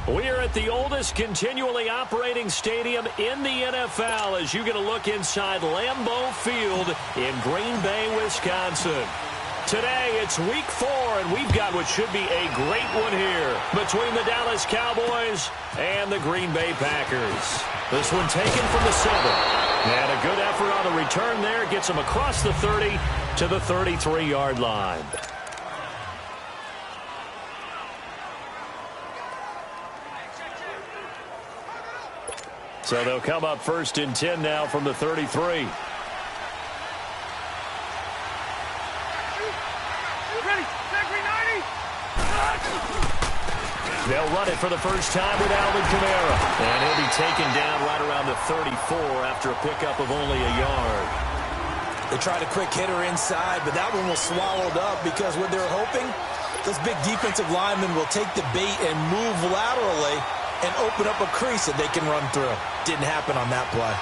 We're at the oldest continually operating stadium in the NFL as you get a look inside Lambeau Field in Green Bay, Wisconsin. Today, it's week 4, and we've got what should be a great one here between the Dallas Cowboys and the Green Bay Packers. This one taken from the 7. And a good effort on the return there gets them across the 30 to the 33-yard line. So they'll come up 1st and 10 now from the 33. They'll run it for the first time with Alvin Kamara. And he'll be taken down right around the 34 after a pickup of only a yard. They tried a quick hitter inside, but that one was swallowed up because what they're hoping, those big defensive linemen will take the bait and move laterally and open up a crease that they can run through. Didn't happen on that play.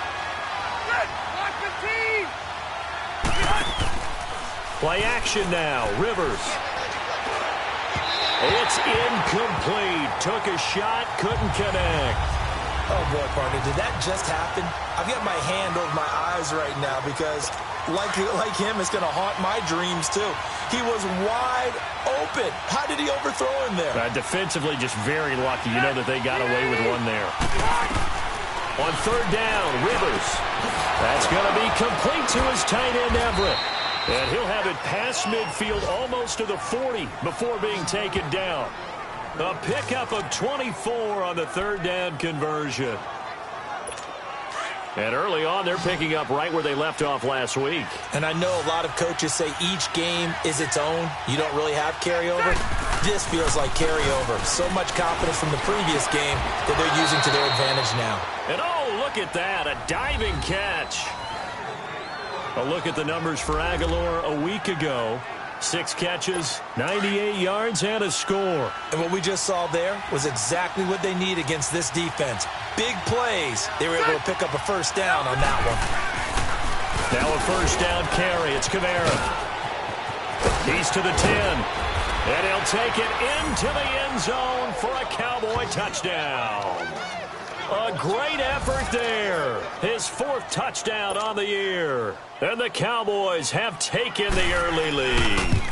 Play action now. Rivers. It's incomplete. Took a shot, couldn't connect. Oh, boy, partner, did that just happen? I've got my hand over my eyes right now because, like him, it's going to haunt my dreams, too. He was wide open. How did he overthrow him there? Defensively, just very lucky. You know that they got away with one there. On 3rd down, Rivers. That's going to be complete to his tight end, Everett. And he'll have it past midfield almost to the 40 before being taken down. A pickup of 24 on the 3rd down conversion. And early on, they're picking up right where they left off last week. And I know a lot of coaches say each game is its own. You don't really have carryover. This feels like carryover. So much confidence from the previous game that they're using to their advantage now. And oh, look at that, a diving catch. A look at the numbers for Aguilar a week ago. 6 catches, 98 yards, and a score. And what we just saw there was exactly what they need against this defense. Big plays. They were able to pick up a first down on that one. Now a first down carry. It's Kamara. He's to the 10. And he'll take it into the end zone for a Cowboy touchdown. A great effort there. His 4th touchdown on the year. And the Cowboys have taken the early lead.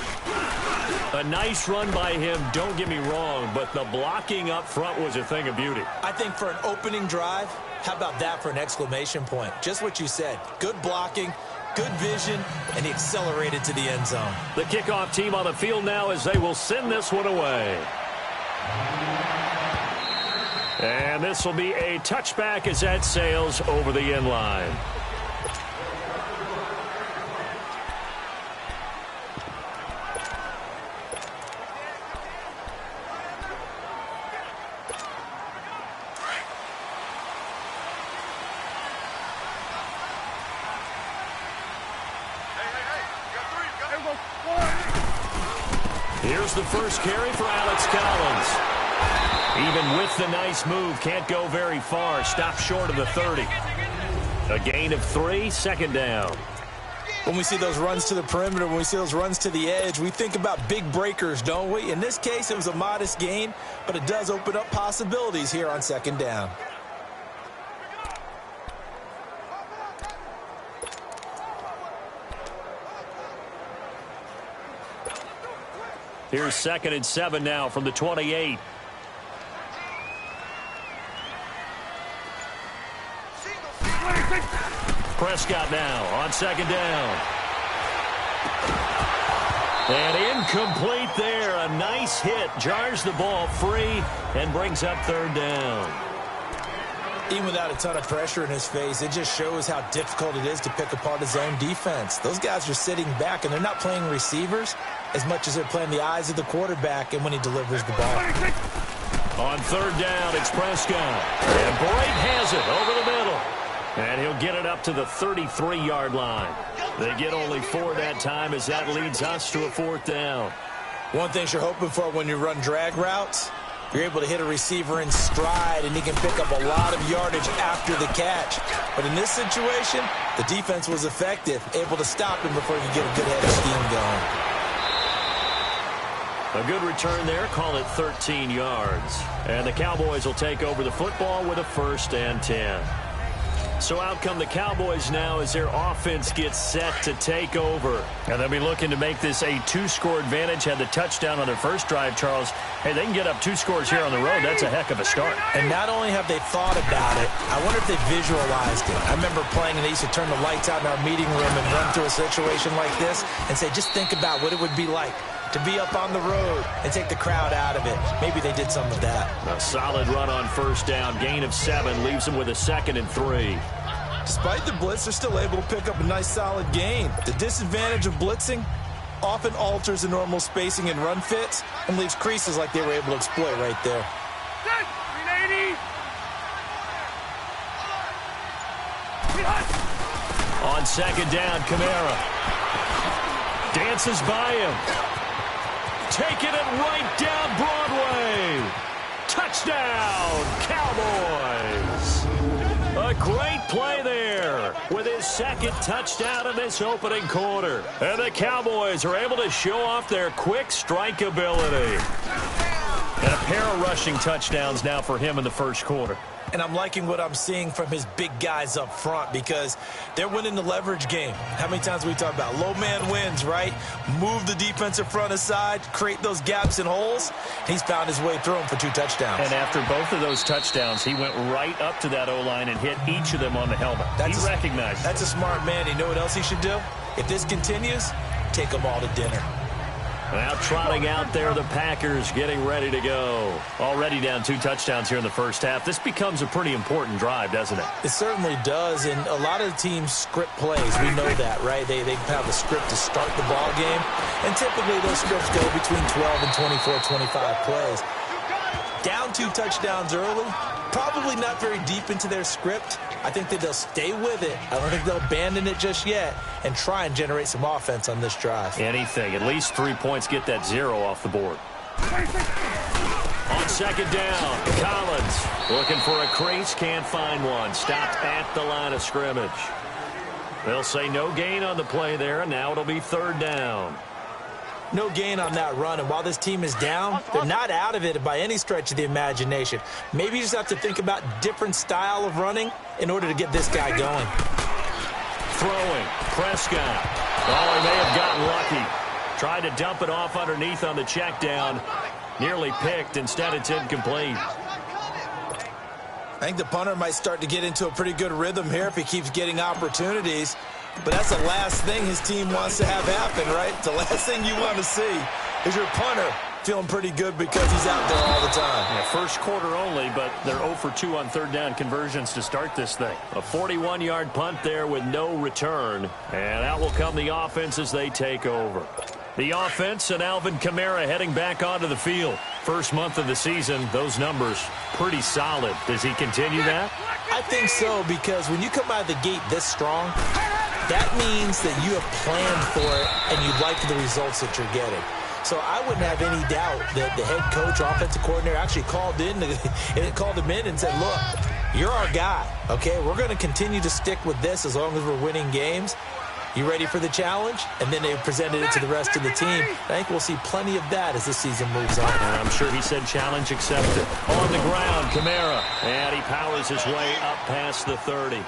A nice run by him, don't get me wrong, but the blocking up front was a thing of beauty. I think for an opening drive, how about that for an exclamation point? Just what you said. Good blocking, good vision, and he accelerated to the end zone. The kickoff team on the field now as they will send this one away. And this will be a touchback as that sails over the end line. Here's the first carry for Alex Collins. Even with the nice move, can't go very far. Stop short of the 30. A gain of 3, 2nd down. When we see those runs to the perimeter, when we see those runs to the edge, we think about big breakers, don't we? In this case, it was a modest gain, but it does open up possibilities here on 2nd down. Here's 2nd and 7 now from the 28. Prescott now on 2nd down. And incomplete there. A nice hit. Jars the ball free and brings up 3rd down. Even without a ton of pressure in his face, it just shows how difficult it is to pick apart his own defense. Those guys are sitting back, and they're not playing receivers as much as they're playing the eyes of the quarterback and when he delivers the ball. On 3rd down, it's Prescott. And Boyd has it over the middle. And he'll get it up to the 33-yard line. They get only 4 that time as that leads us to a 4th down. One thing you're hoping for when you run drag routes, you're able to hit a receiver in stride, and he can pick up a lot of yardage after the catch. But in this situation, the defense was effective, able to stop him before he could get a good head of steam going. A good return there, call it 13 yards. And the Cowboys will take over the football with a 1st and 10. So out come the Cowboys now as their offense gets set to take over. And they'll be looking to make this a 2-score advantage. Had the touchdown on their first drive, Charles. Hey, they can get up 2 scores here on the road. That's a heck of a start. And not only have they thought about it, I wonder if they visualized it. I remember playing and they used to turn the lights out in our meeting room and run through a situation like this and say, just think about what it would be like to be up on the road and take the crowd out of it. Maybe they did some of that. A solid run on 1st down. Gain of 7 leaves them with a 2nd and 3. Despite the blitz, they're still able to pick up a nice solid gain. The disadvantage of blitzing often alters the normal spacing and run fits and leaves creases like they were able to exploit right there. On 2nd down, Kamara dances by him. Taking it right down Broadway. Touchdown, Cowboys. A great play there with his 2nd touchdown in this opening quarter. And the Cowboys are able to show off their quick strike ability. And a pair of rushing touchdowns now for him in the 1st quarter. And I'm liking what I'm seeing from his big guys up front because they're winning the leverage game. How many times we talk about low man wins, right? Move the defensive front aside, create those gaps and holes. He's found his way through them for 2 touchdowns. And after both of those touchdowns, he went right up to that O-line and hit each of them on the helmet. He recognized it. That's a smart man. You know what else he should do? If this continues, take them all to dinner. Now trotting out there, the Packers getting ready to go. Already down 2 touchdowns here in the 1st half. This becomes a pretty important drive, doesn't it? It certainly does, and a lot of the teams script plays. We know that, right? They have a script to start the ball game, and typically those scripts go between 12 and 24, 25 plays. Down 2 touchdowns early, probably not very deep into their script. I think that they'll stay with it. I don't think they'll abandon it just yet and try and generate some offense on this drive. Anything. At least 3 points, get that 0 off the board. On 2nd down, Collins looking for a crease, can't find one. Stopped at the line of scrimmage. They'll say no gain on the play there, and now it'll be 3rd down. No gain on that run, and while this team is down, they're not out of it by any stretch of the imagination. Maybe you just have to think about different style of running in order to get this guy going. Throwing, Prescott. Oh, he may have gotten lucky. Tried to dump it off underneath on the check down. Nearly picked. Instead, it's incomplete. I think the punter might start to get into a pretty good rhythm here if he keeps getting opportunities. But that's the last thing his team wants to have happen, right? The last thing you want to see is your punter feeling pretty good because he's out there all the time. Yeah, 1st quarter only, but they're 0 for 2 on 3rd down conversions to start this thing. A 41-yard punt there with no return. And out will come the offense as they take over. The offense and Alvin Kamara heading back onto the field. 1st month of the season, those numbers pretty solid. Does he continue that? I think so, because when you come out of the gate this strong, that means that you have planned for it and you like the results that you're getting. So I wouldn't have any doubt that the head coach, offensive coordinator, actually called him in and said, look, you're our guy, okay? We're going to continue to stick with this as long as we're winning games. You ready for the challenge? And then they presented it to the rest of the team. I think we'll see plenty of that as this season moves on. And I'm sure he said challenge accepted. On the ground, Kamara. And he powers his way up past the 30.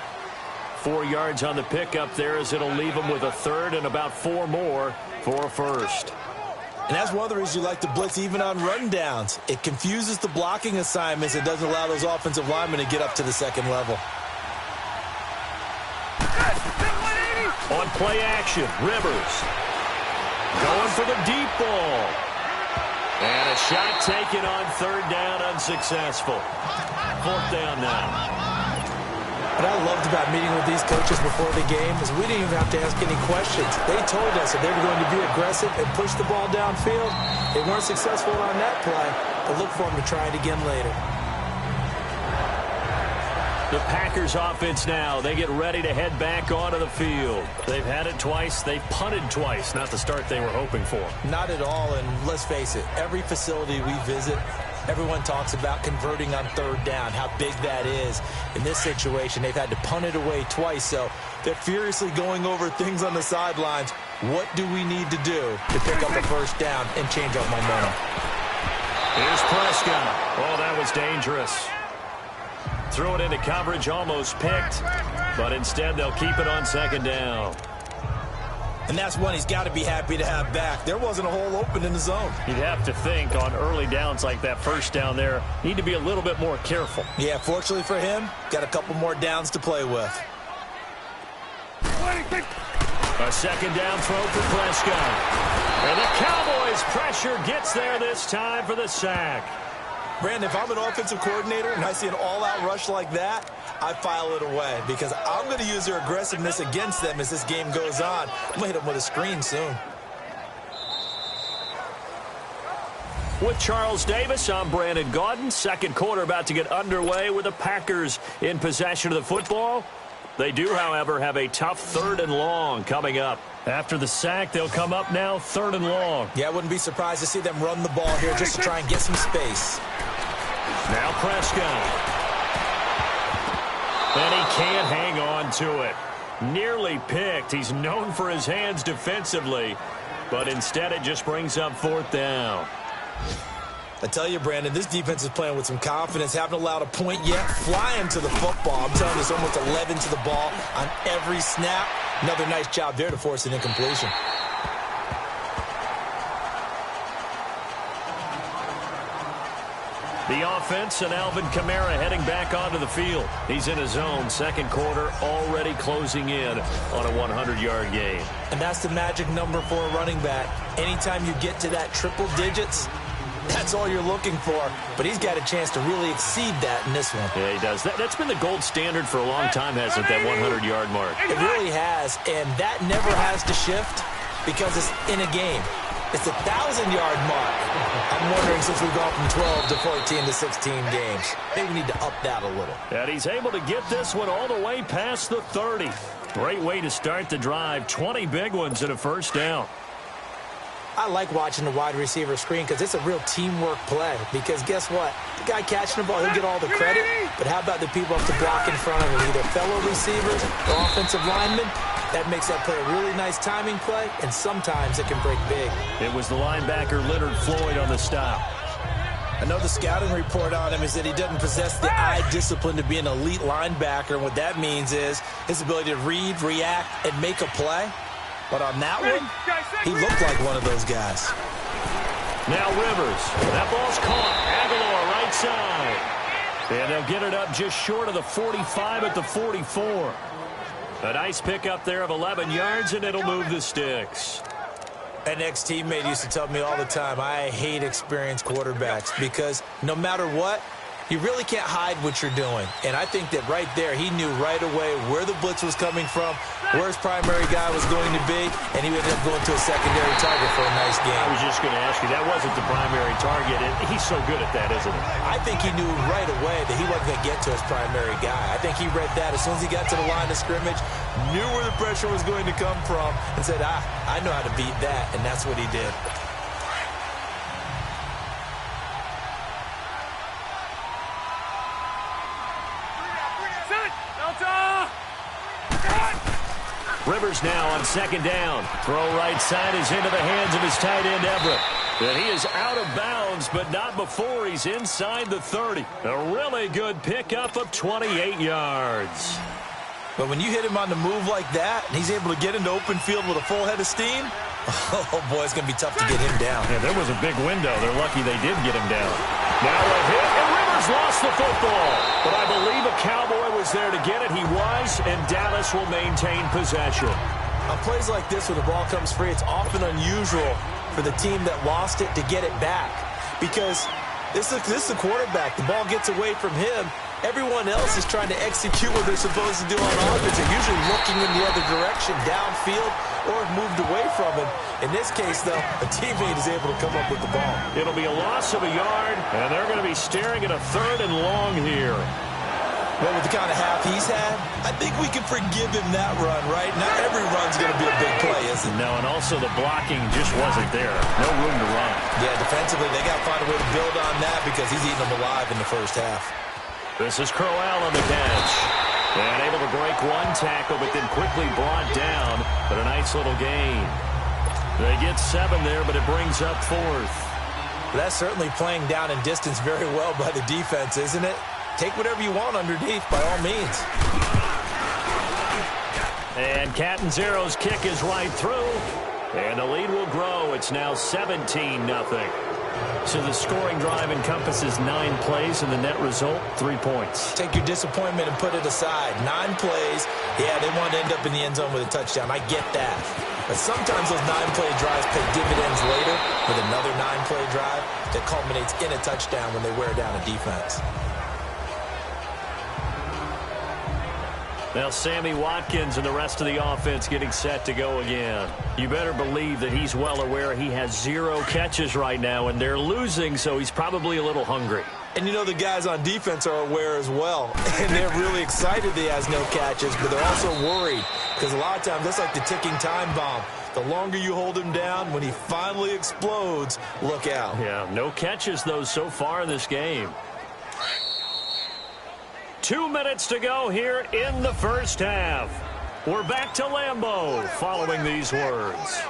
4 yards on the pickup there as it'll leave him with a 3rd and about 4 more for a 1st. And that's one of the reasons you like to blitz even on rundowns. It confuses the blocking assignments. It doesn't allow those offensive linemen to get up to the 2nd level. On play action, Rivers going for the deep ball. And a shot taken on 3rd down, unsuccessful. 4th down now. What I loved about meeting with these coaches before the game is we didn't even have to ask any questions. They told us that they were going to be aggressive and push the ball downfield. They weren't successful on that play, but look for them to try it again later. The Packers offense now, they get ready to head back onto the field. They've had it twice. They've punted twice. Not the start they were hoping for. Not at all, and let's face it, every facility we visit, everyone talks about converting on 3rd down, how big that is. In this situation, they've had to punt it away twice, so they're furiously going over things on the sidelines, What do we need to do to pick up a first down and change our momentum? Here's Prescott. Oh, that was dangerous. Threw it into coverage, almost picked, but instead they'll keep it on second down. And that's one he's got to be happy to have back. There wasn't a hole open in the zone. You'd have to think on early downs like that first down there, need to be a little bit more careful. Yeah, fortunately for him, got a couple more downs to play with. A second down throw for Prescott. And the Cowboys' pressure gets there this time for the sack. Brandon, if I'm an offensive coordinator and I see an all-out rush like that, I file it away because I'm going to use their aggressiveness against them as this game goes on. I'm going to hit them with a screen soon. With Charles Davis, I'm Brandon Gaudin. Second quarter about to get underway with the Packers in possession of the football. They do, however, have a tough 3rd and long coming up. After the sack, they'll come up now 3rd and long. Yeah, I wouldn't be surprised to see them run the ball here just to try and get some space. Now Prescott. And he can't hang on to it. Nearly picked. He's known for his hands defensively, but instead it just brings up 4th down. I tell you, Brandon, this defense is playing with some confidence. Haven't allowed a point yet. Flying to the football. I'm telling you, it's almost 11 to the ball on every snap. Another nice job there to force an incompletion. The offense and Alvin Kamara heading back onto the field. He's in his zone. Second quarter already closing in on a 100-yard game. And that's the magic number for a running back. Anytime you get to that triple digits, that's all you're looking for. But he's got a chance to really exceed that in this one. Yeah, he does. That's been the gold standard for a long time, hasn't it, that 100-yard mark? It really has, and that never has to shift because it's in a game. It's a 1,000-yard mark. I'm wondering, since we've gone from 12 to 14 to 16 games, maybe we need to up that a little. And he's able to get this one all the way past the 30. Great way to start the drive. 20 big ones and a first down. I like watching the wide receiver screen because it's a real teamwork play. Because guess what? The guy catching the ball, he'll get all the credit. But how about the people up to block in front of him? Either fellow receivers or offensive linemen. That makes that play a really nice timing play, and sometimes it can break big. It was the linebacker Leonard Floyd on the stop. I know the scouting report on him is that he doesn't possess the eye discipline to be an elite linebacker. And what that means is his ability to read, react, and make a play. But on that one, he looked like one of those guys. Now Rivers. That ball's caught. Aguilar right side. And they'll get it up just short of the 45 at the 44. A nice pickup there of 11 yards, and it'll move the sticks. An ex-teammate used to tell me all the time, I hate experienced quarterbacks because no matter what, you really can't hide what you're doing. And I think that right there, he knew right away where the blitz was coming from, where his primary guy was going to be, and he ended up going to a secondary target for a nice game. I was just going to ask you, that wasn't the primary target. He's so good at that, isn't he? I think he knew right away that he wasn't going to get to his primary guy. I think he read that as soon as he got to the line of scrimmage, knew where the pressure was going to come from, and said, I know how to beat that, and that's what he did. Rivers now on second down. Throw right side is into the hands of his tight end, Everett. And he is out of bounds, but not before he's inside the 30. A really good pickup of 28 yards. But when you hit him on the move like that, and he's able to get into open field with a full head of steam, oh, boy, it's going to be tough to get him down. Yeah, there was a big window. They're lucky they did get him down. Now a hit, and Rivers lost the football. But I believe a Cowboy was there to get it. He was, and Dallas will maintain possession. On plays like this, when the ball comes free, it's often unusual for the team that lost it to get it back. Because this is the quarterback. The ball gets away from him. Everyone else is trying to execute what they're supposed to do on offense. They're usually looking in the other direction, downfield, or moved away from him. In this case, though, a teammate is able to come up with the ball. It'll be a loss of a yard, and they're going to be staring at a 3rd and long here. Well, with the kind of half he's had, I think we can forgive him that run, right? Not every run's going to be a big play, is it? No, and also the blocking just wasn't there. No room to run. Yeah, defensively, they got to find a way to build on that because he's eating them alive in the first half. This is Crowell on the catch. And able to break one tackle, but then quickly brought down. But a nice little gain. They get 7 there, but it brings up 4th. That's certainly playing down in distance very well by the defense, isn't it? Take whatever you want underneath, by all means. And Catanzero's kick is right through. And the lead will grow. It's now 17-0. So the scoring drive encompasses 9 plays, and the net result, 3 points. Take your disappointment and put it aside. 9 plays. Yeah, they want to end up in the end zone with a touchdown. I get that. But sometimes those 9-play drives pay dividends later with another 9-play drive that culminates in a touchdown when they wear down a defense. Now Sammy Watkins and the rest of the offense getting set to go again. You better believe that he's well aware he has 0 catches right now, and they're losing, so he's probably a little hungry. And you know the guys on defense are aware as well. And they're really excited that he has no catches, but they're also worried. Because a lot of times that's like the ticking time bomb. The longer you hold him down, when he finally explodes, look out. Yeah, no catches, though, so far in this game. 2 minutes to go here in the first half. We're back to Lambeau following these words.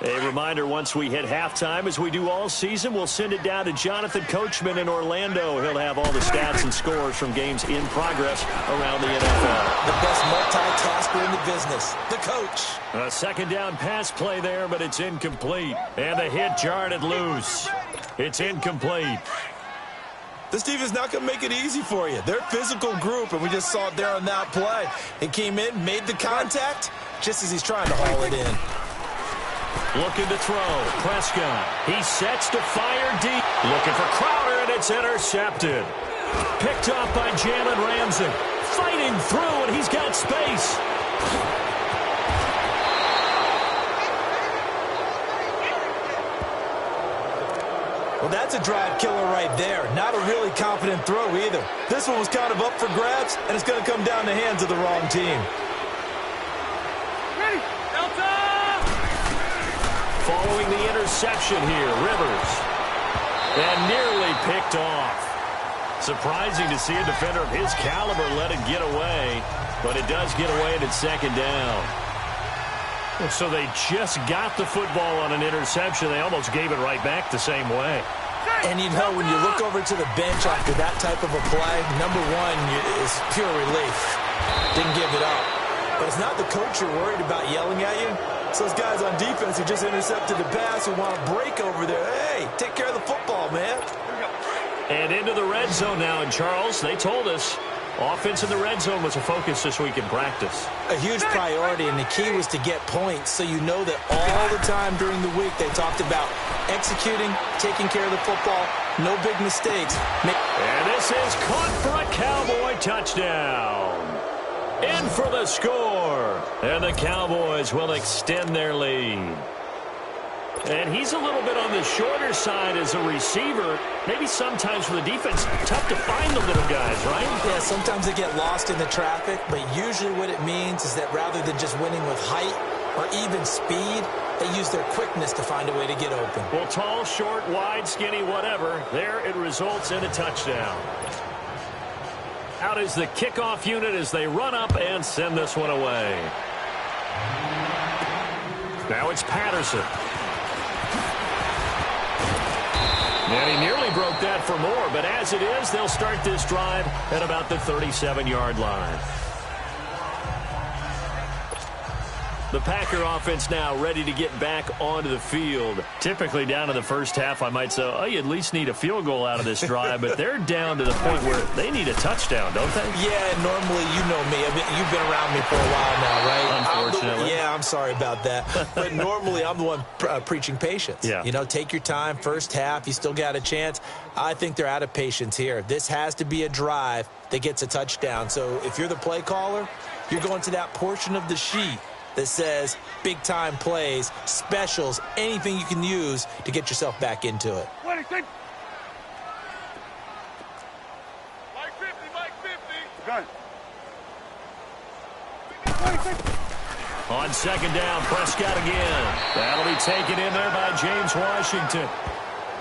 A reminder, once we hit halftime, as we do all season, we'll send it down to Jonathan Coachman in Orlando. He'll have all the stats and scores from games in progress around the NFL. The best multitasker in the business, the coach. A second down pass play there, but it's incomplete. And the hit jarred it loose. It's incomplete. This team is not going to make it easy for you. They're a physical group, and we just saw it there on that play. He came in, made the contact, just as he's trying to haul it in. Looking to throw. Prescott. He sets to fire deep. Looking for Crowder, and it's intercepted. Picked off by Jalen Ramsey. Fighting through, and he's got space. Well, that's a drive killer right there. Not a really confident throw either. This one was kind of up for grabs, and it's going to come down the hands of the wrong team. Ready, Delta! Following the interception here, Rivers. And nearly picked off. Surprising to see a defender of his caliber let it get away, but it does get away and it's second down. So they just got the football on an interception. They almost gave it right back the same way. And you know, when you look over to the bench after that type of a play, number one is pure relief. Didn't give it up. But it's not the coach you're worried about yelling at you. It's those guys on defense who just intercepted the pass who want to break over there. Hey, take care of the football, man. And into the red zone now. And Charles, they told us offense in the red zone was a focus this week in practice. A huge priority, and the key was to get points, so you know that all the time during the week they talked about executing, taking care of the football, no big mistakes. And this is caught for a Cowboy touchdown. In for the score. And the Cowboys will extend their lead. And he's a little bit on the shorter side as a receiver. Maybe sometimes for the defense, tough to find the little guys, right? Yeah, sometimes they get lost in the traffic, but usually what it means is that rather than just winning with height or even speed, they use their quickness to find a way to get open. Well, tall, short, wide, skinny, whatever, there it results in a touchdown. Out is the kickoff unit as they run up and send this one away. Now it's Patterson. And he nearly broke that for more, but as it is, they'll start this drive at about the 37-yard line. The Packer offense now ready to get back onto the field. Typically down in the first half, I might say, oh, you at least need a field goal out of this drive, but they're down to the point where they need a touchdown, don't they? Yeah, normally, you know me. I mean, you've been around me for a while now, right? Unfortunately. I'm sorry about that. But normally, I'm the one preaching patience. Yeah. You know, take your time. First half, you still got a chance. I think they're out of patience here. This has to be a drive that gets a touchdown. So if you're the play caller, you're going to that portion of the sheet that says big-time plays, specials, anything you can use to get yourself back into it. Mike 50, Mike 50. Gun. On second down, Prescott again. That'll be taken in there by James Washington.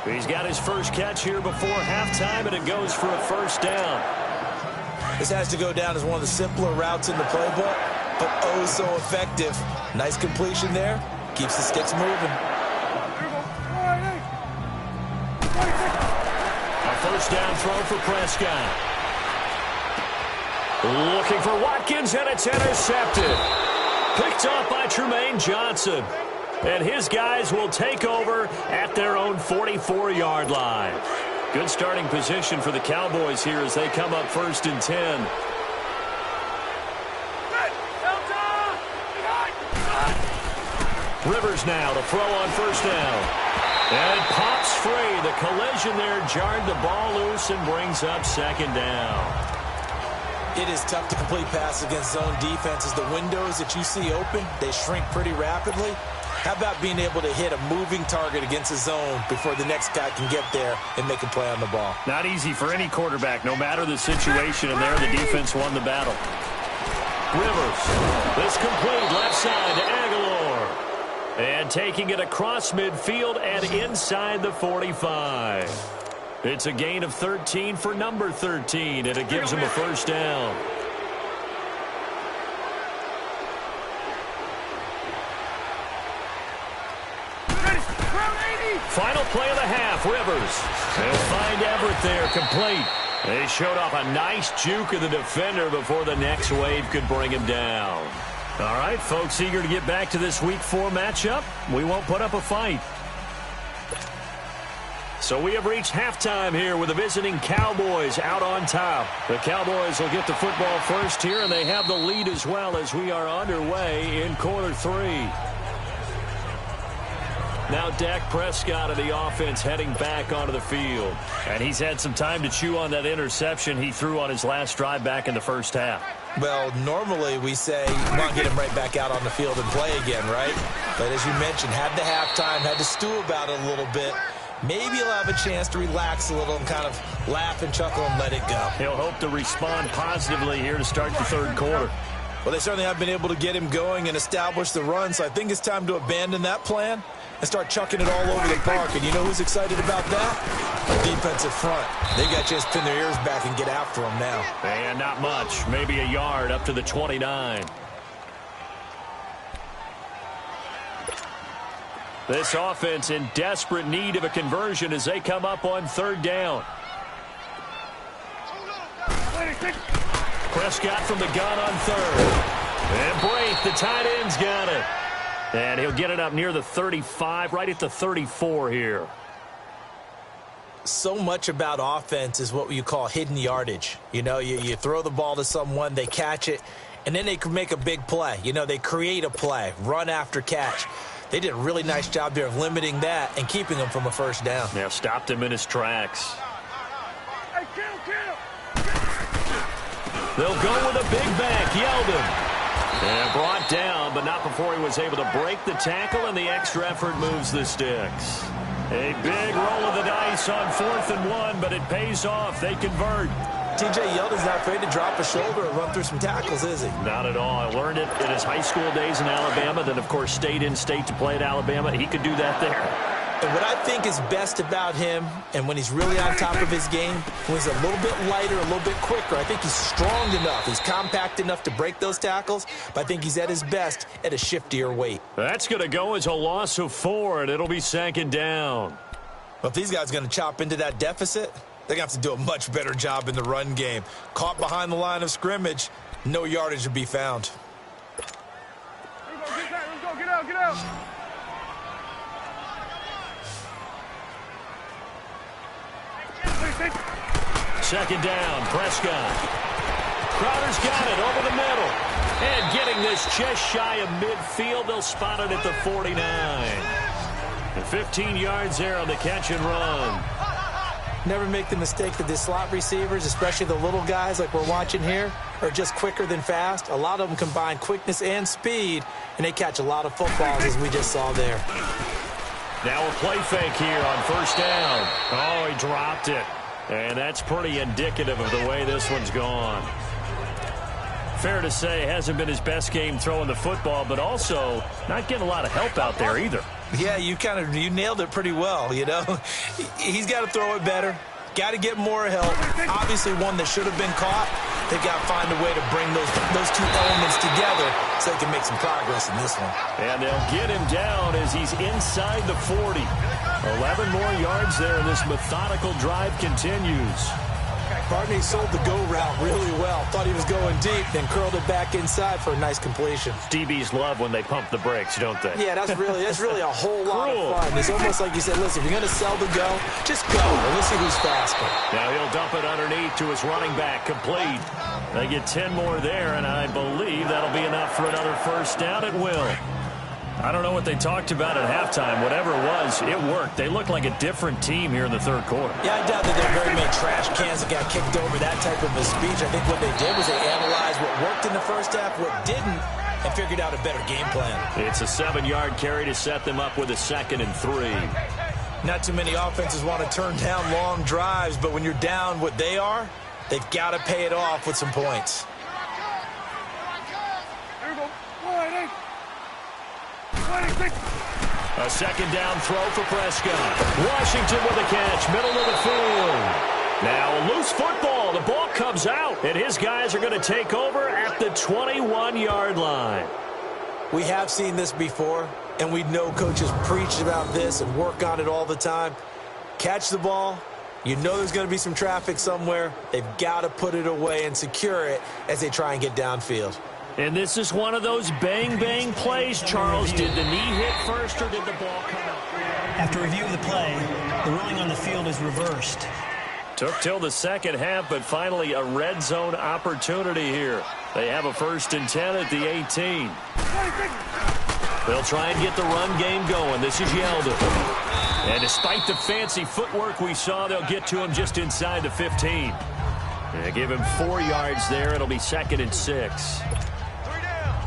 He's got his first catch here before halftime, and it goes for a first down. This has to go down as one of the simpler routes in the playbook. but oh so effective. Nice completion there. Keeps the sticks moving. A first down throw for Prescott. Looking for Watkins, and it's intercepted. Picked off by Tremaine Johnson. And his guys will take over at their own 44-yard line. Good starting position for the Cowboys here as they come up 1st and 10. Rivers now to throw on 1st down. And pops free. The collision there jarred the ball loose and brings up 2nd down. It is tough to complete passes against zone defenses. The windows that you see open, they shrink pretty rapidly. How about being able to hit a moving target against a zone before the next guy can get there and make a play on the ball? Not easy for any quarterback, no matter the situation, and there the defense won the battle. Rivers, this complete left side to Aguilar. And taking it across midfield and inside the 45. It's a gain of 13 for number 13, and it gives him a 1st down. Final play of the half, Rivers. They'll find Everett there, complete. They showed off a nice juke of the defender before the next wave could bring him down. All right, folks, eager to get back to this Week 4 matchup. We won't put up a fight. So we have reached halftime here with the visiting Cowboys out on top. The Cowboys will get the football first here, and they have the lead as well as we are underway in quarter 3. Now Dak Prescott of the offense heading back onto the field. And he's had some time to chew on that interception he threw on his last drive back in the 1st half. Well, normally we say, come on, get him right back out on the field and play again, right? But as you mentioned, had the halftime, had to stew about it a little bit. Maybe he'll have a chance to relax a little and kind of laugh and chuckle and let it go. He'll hope to respond positively here to start the 3rd quarter. Well, they certainly have been able to get him going and establish the run, so I think it's time to abandon that plan and start chucking it all over the park. And you know who's excited about that? The defensive front. They got to just pin their ears back and get after him now. And not much. Maybe a yard up to the 29. This offense in desperate need of a conversion as they come up on 3rd down. Prescott from the gun on 3rd. And Brake, the tight end's got it. And he'll get it up near the 35, right at the 34 here. So much about offense is what you call hidden yardage. You know, you throw the ball to someone, they catch it, and then they can make a big play. You know, they create a play, run after catch. They did a really nice job there of limiting that and keeping him from a 1st down. Yeah, stopped him in his tracks. They'll go with a big back, Yeldon. And brought down, but not before he was able to break the tackle, and the extra effort moves the sticks. A big roll of the dice on 4th and 1, but it pays off. They convert. T.J. Yeldon's not afraid to drop a shoulder or run through some tackles, is he? Not at all. I learned it in his high school days in Alabama, then, of course, stayed in state to play at Alabama. He could do that there. And what I think is best about him, and when he's really on top of his game, when he's a little bit lighter, a little bit quicker, I think he's strong enough. He's compact enough to break those tackles, but I think he's at his best at a shiftier weight. That's going to go as a loss of 4, and it'll be 2nd down. Well, if these guys are going to chop into that deficit, they're going to have to do a much better job in the run game. Caught behind the line of scrimmage, no yardage to be found. Let's go, get out, get out. 2nd down, Prescott. Crowder's got it over the middle. And getting this just shy of midfield, they'll spot it at the 49. And 15 yards there on the catch and run. Never make the mistake that the slot receivers, especially the little guys like we're watching here, are just quicker than fast. A lot of them combine quickness and speed, and they catch a lot of footballs, as we just saw there. Now a play fake here on 1st down. Oh, he dropped it. And that's pretty indicative of the way this one's gone. Fair to say, hasn't been his best game throwing the football, but also not getting a lot of help out there either. Yeah, you nailed it pretty well, you know. He's got to throw it better. Got to get more help. Obviously one that should have been caught. They got to find a way to bring those two elements together so they can make some progress in this one. And they'll get him down as he's inside the 40. 11 more yards there, and this methodical drive continues. Barney sold the go route really well. Thought he was going deep, then curled it back inside for a nice completion. DBs love when they pump the brakes, don't they? Yeah, that's really a whole lot of fun. It's almost like you said, listen, if you're going to sell the go, just go, and let's see who's faster. Now he'll dump it underneath to his running back, complete. They get 10 more there, and I believe that'll be enough for another first down at will. I don't know what they talked about at halftime. Whatever it was, it worked. They look like a different team here in the third quarter. Yeah, I doubt that there are very many trash cans that got kicked over that type of a speech. I think what they did was they analyzed what worked in the first half, what didn't, and figured out a better game plan. It's a 7-yard carry to set them up with a 2nd and 3. Not too many offenses want to turn down long drives, but when you're down what they are, they've got to pay it off with some points. Here we go. 1-8. A 2nd down throw for Prescott. Washington with a catch, middle of the field. Now a loose football. The ball comes out, and his guys are going to take over at the 21-yard line. We have seen this before, and we know coaches preach about this and work on it all the time. Catch the ball. You know there's going to be some traffic somewhere. They've got to put it away and secure it as they try and get downfield. And this is one of those bang-bang plays, Charles. Did the knee hit first or did the ball come out? After review of the play, the ruling on the field is reversed. Took till the second half, but finally a red zone opportunity here. They have a 1st and 10 at the 18. They'll try and get the run game going. This is Yeldon. And despite the fancy footwork we saw, they'll get to him just inside the 15. They give him 4 yards there. It'll be 2nd and 6.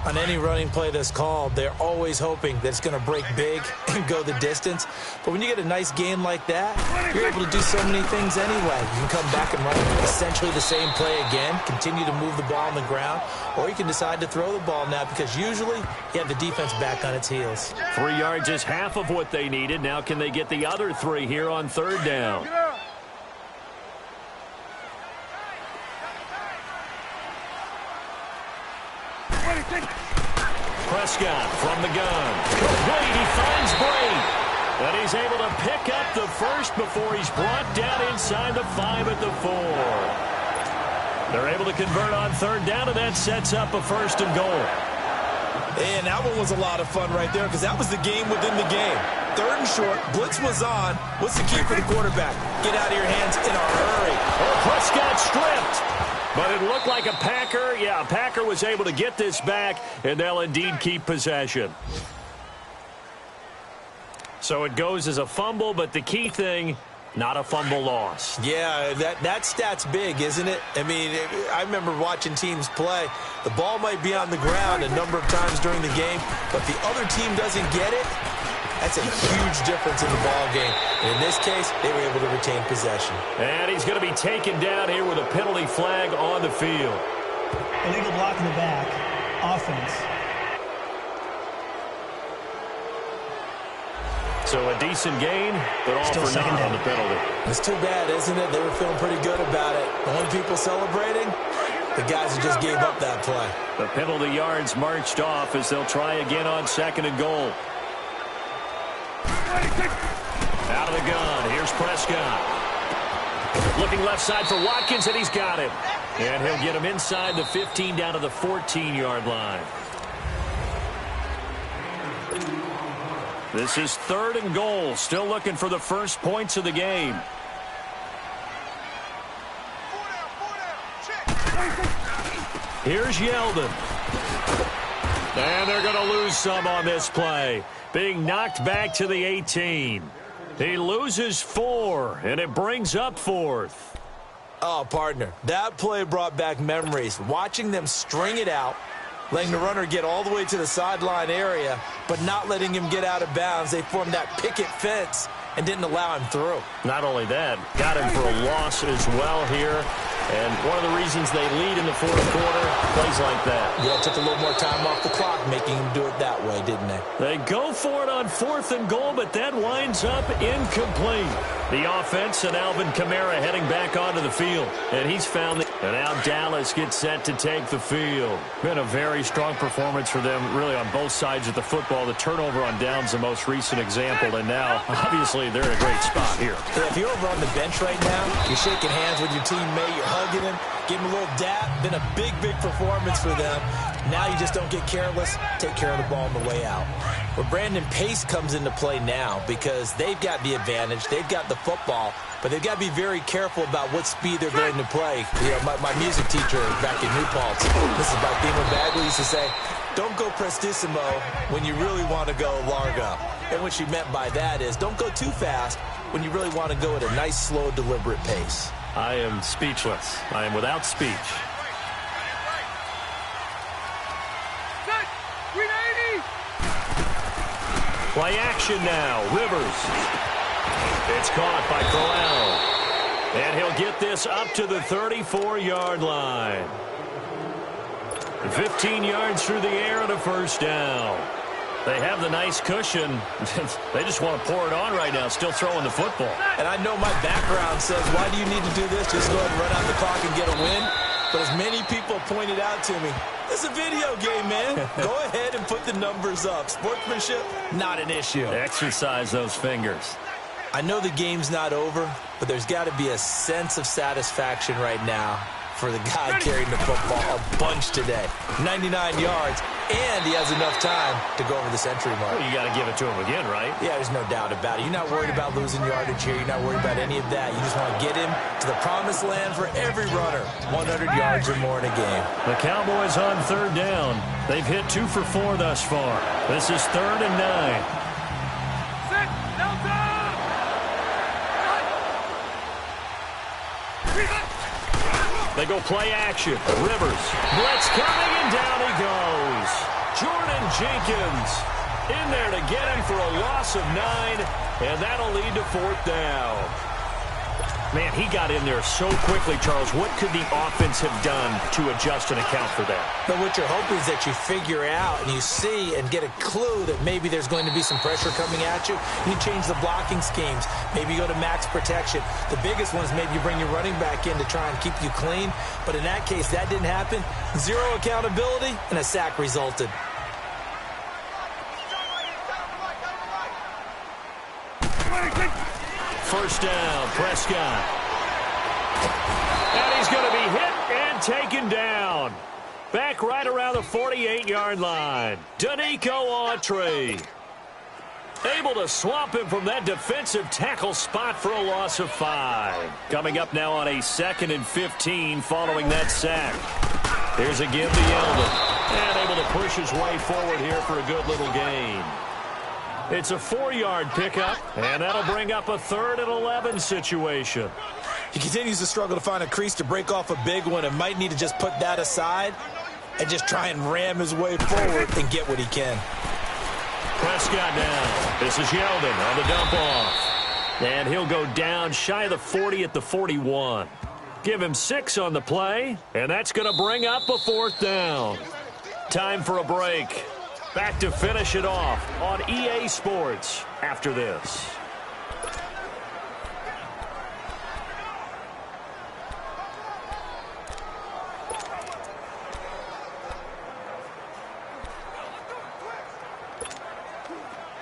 On any running play that's called, they're always hoping that it's going to break big and go the distance. But when you get a nice gain like that, you're able to do so many things anyway. You can come back and run essentially the same play again, continue to move the ball on the ground, or you can decide to throw the ball now because usually you have the defense back on its heels. 3 yards is half of what they needed. Now can they get the other 3 here on 3rd down? Prescott from the gun. Complete. He finds Brady. And he's able to pick up the first before he's brought down inside the 5 at the 4. They're able to convert on 3rd down, and that sets up a 1st and goal. And that one was a lot of fun right there because that was the game within the game. 3rd and short. Blitz was on. What's the key for the quarterback? Get out of your hands in a hurry. Oh, Prescott stripped. But it looked like a Packer. Yeah, a Packer was able to get this back, and they'll indeed keep possession. So it goes as a fumble, but the key thing, not a fumble loss. Yeah, that stat's big, isn't it? I mean, I remember watching teams play. The ball might be on the ground a number of times during the game, but the other team doesn't get it. That's a huge difference in the ball game. And in this case, they were able to retain possession. And he's going to be taken down here with a penalty flag on the field. Illegal block in the back. Offense. So a decent gain, but all Still for naught on the penalty. It's too bad, isn't it? They were feeling pretty good about it. The only people celebrating, the guys who just gave up that play. The penalty yards marched off as they'll try again on 2nd and goal. Out of the gun. Here's Prescott. Looking left side for Watkins, and he's got him. And he'll get him inside the 15 down to the 14-yard line. This is 3rd and goal. Still looking for the first points of the game. Here's Yeldon. And they're going to lose some on this play. Being knocked back to the 18. He loses 4, and it brings up 4th. Oh, partner, that play brought back memories. Watching them string it out, letting the runner get all the way to the sideline area, but not letting him get out of bounds. They formed that picket fence and didn't allow him through. Not only that, got him for a loss as well here. And one of the reasons they lead in the 4th quarter, plays like that. Yeah, it took a little more time off the clock, making him do it that way, didn't they? They go for it on 4th and goal, but that winds up incomplete. The offense and Alvin Kamara heading back onto the field. And he's found that And now Dallas gets set to take the field. Been a very strong performance for them, really, on both sides of the football. The turnover on downs, the most recent example, and now, obviously, they're in a great spot here. Yeah, if you're over on the bench right now, you're shaking hands with your teammate, you're hugging him, give him a little dap. Been a big, big performance for them. Now you just don't get careless, take care of the ball on the way out. But Brandon, pace comes into play now because they've got the advantage, they've got the football, but they've got to be very careful about what speed they're going to play. You know, my music teacher back in New Paltz, this is by Beamer Bagley, used to say, don't go prestissimo when you really want to go largo. And what she meant by that is don't go too fast when you really want to go at a nice, slow, deliberate pace. I am speechless. I am without speech. Play action now. Rivers. It's caught by Crowell. And he'll get this up to the 34-yard line. 15 yards through the air and a first down. They have the nice cushion. They just want to pour it on right now, still throwing the football. And I know my background says, why do you need to do this? Just go ahead and run out the clock and get a win. But as many people pointed out to me, it's a video game, man. Go ahead and put the numbers up. Sportsmanship, not an issue. Exercise those fingers. I know the game's not over, but there's got to be a sense of satisfaction right now for the guy carrying the football a bunch today. 99 yards, and he has enough time to go over the century mark. Well, you got to give it to him again, right? Yeah, there's no doubt about it. You're not worried about losing yardage here. You're not worried about any of that. You just want to get him to the promised land for every runner. 100 yards or more in a game. The Cowboys on third down. They've hit 2 for 4 thus far. This is 3rd and 9. They go play action. Rivers. Blitz coming, and down he goes. Jordan Jenkins in there to get him for a loss of 9, and that'll lead to 4th down. Man, he got in there so quickly, Charles. What could the offense have done to adjust and account for that? But what you're hoping is that you figure out and you see and get a clue that maybe there's going to be some pressure coming at you. You change the blocking schemes. Maybe you go to max protection. The biggest one is maybe you bring your running back in to try and keep you clean. But in that case, that didn't happen. 0 accountability, and a sack resulted. First down, Prescott. And he's going to be hit and taken down. Back right around the 48-yard line. Danico Autry. Able to swamp him from that defensive tackle spot for a loss of 5. Coming up now on a 2nd and 15 following that sack. Here's a give to Yeldon. And able to push his way forward here for a good little gain. It's a 4-yard pickup, and that'll bring up a 3rd and 11 situation. He continues to struggle to find a crease to break off a big one and might need to just put that aside and just try and ram his way forward and get what he can. Prescott down. This is Yeldon on the dump off. And he'll go down shy of the 40 at the 41. Give him 6 on the play, and that's going to bring up a 4th down. Time for a break. Back to finish it off on EA Sports after this.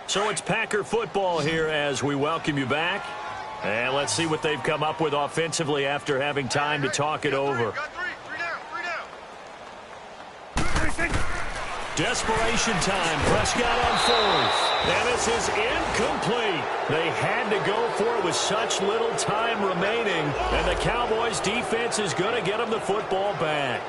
So it's Packer football here as we welcome you back. And let's see what they've come up with offensively after having time to talk it over. Desperation time. Prescott on 4th. And this is incomplete. They had to go for it with such little time remaining. And the Cowboys defense is going to get them the football back.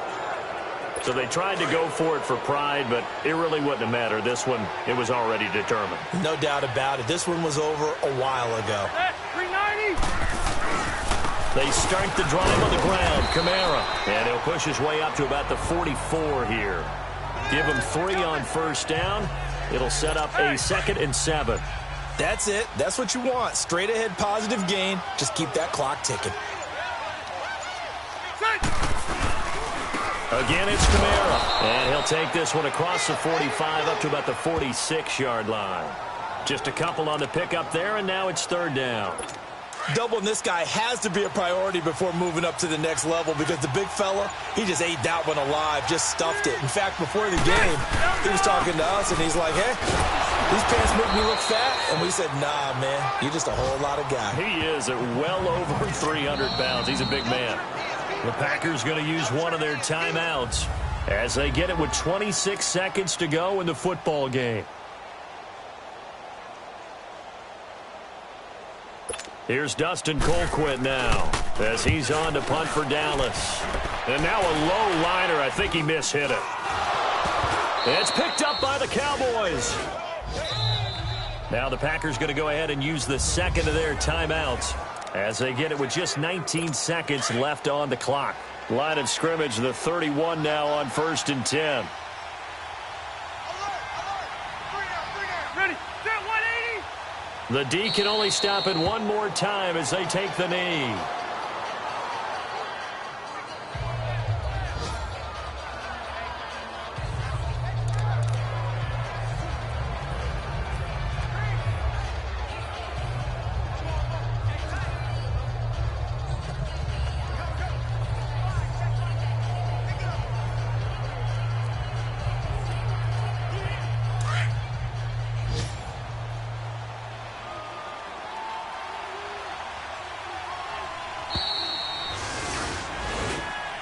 So they tried to go for it for pride, but it really wouldn't have mattered. This one, it was already determined. No doubt about it. This one was over a while ago. 390. They start the drive on the ground. Kamara. And he'll push his way up to about the 44 here. Give him 3 on first down. It'll set up a 2nd and 7. That's it. That's what you want. Straight ahead positive gain. Just keep that clock ticking. Again, it's Kamara. And he'll take this one across the 45 up to about the 46-yard line. Just a couple on the pickup there, and now it's 3rd down. doubling this guy has to be a priority before moving up to the next level because the big fella, he just ate that one alive, just stuffed it. In fact, before the game, he was talking to us, and he's like, hey, these pants make me look fat. And we said, nah, man, you're just a whole lot of guy. He is at well over 300 pounds. He's a big man. The Packers going to use one of their timeouts as they get it with 26 seconds to go in the football game. Here's Dustin Colquitt now as he's on to punt for Dallas. And now a low liner. I think he mishit it. It's picked up by the Cowboys. Now the Packers going to go ahead and use the second of their timeouts as they get it with just 19 seconds left on the clock. Line of scrimmage, the 31 now on 1st and 10. Ready, set 180. The D can only stop it one more time as they take the knee.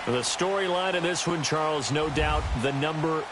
The storyline in this one, Charles, no doubt the number